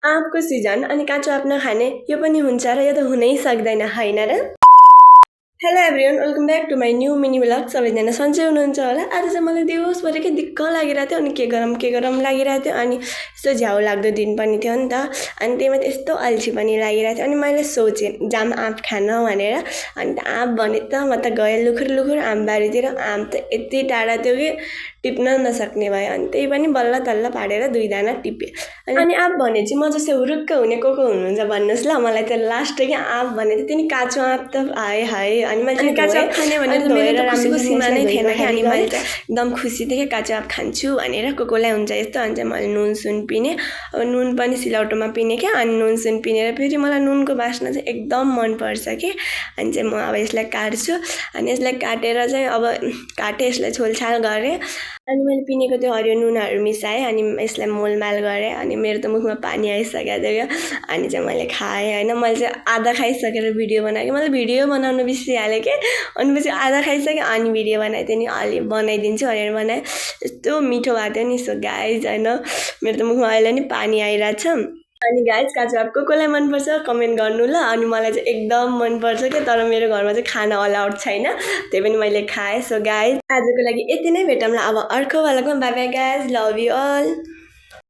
आँपको सिजन अनि काँचो आँप नखाने यो पनि हुन्छ र यो त हुनै सक्दैन हैन र। Hello everyone, welcome back to my new mini blog. सबैजना सन्चै हुनुहुन्छ होला। आज चाहिँ मलाई दिवसभरि के दिक्क लागिरहेको थियो अनि के गरम लागिरहेको थियो अनि यस्तो झ्याउ लाग्दो दिन पनि थियो नि त। अनि त्यही माथि यस्तो अल्छी पनि लागिरहेको थियो अनि मैले सोचेँ जाम आँप खान भनेर। अनि आँप भने त म त गएँ लुखुर आँप बारीतिर। आँप त यति टाढा थियो कि टिप्न नसक्ने भयो। अनि त्यही पनि बल्ल तल्ल पारेर 2 दाना टिपेँ। अनि आँप भने चाहिँ म जस्तो हुरुक्क हुने को हुनुहुन्छ भन्नुहोस् ल। मलाई त लास्ट कि आँप भने त तिनी काँचो आँप त हाय अनि मैले काँचो आँप खाने भनेर त मेरो त खुसीको सीमा नै थिएन कि। अनि मैले त एकदम खुसी थिएँ कि काँचो आँप खान्छु भनेर। कोलाई हुन्छ यस्तो। अनि चाहिँ मैले नुन सुन पिने। अब नुन पनि सिलौटोमा पिने क्या। अनि नुन सुन पिनेर फेरि मलाई नुनको बास्ना चाहिँ एकदम मनपर्छ कि। अनि चाहिँ म अब यसलाई काट्छु। अनि यसलाई काटेर चाहिँ अब काटेँ, यसलाई छोलछाल गरेँ। अनि मैले पिनेको त्यो हरियो नुनहरू मिसाएँ अनि यसलाई मोलमाल गरेँ। अनि मेरो त मुखमा पानी आइसकेको थियो क्या। अनि चाहिँ मैले खाएँ होइन। मैले चाहिँ आधा खाइसकेर भिडियो बनाएँ। मैले भिडियो बनाउनु बिर्सिहालेँ कि। अनि पछि आधा खाइसकेँ अनि भिडियो बनाएको थिएँ नि। अलि बनाइदिन्छु भनेर बनाएँ। यस्तो मिठो भएको थियो नि। सो गाइज होइन, मेरो त मुखमा अहिले नि पानी आइरहेछ। अनि गाइज काँचो आँप कोलाई मनपर्छ कमेन्ट गर्नु ल। अनि मलाई चाहिँ एकदम मनपर्छ क्या। तर मेरो घरमा चाहिँ खाना अलाउड छैन, त्यही पनि मैले खाएँ। सो गाइज आजको लागि यति नै। भेटौँला अब अर्को वालामा। Bye bye guys, love you all.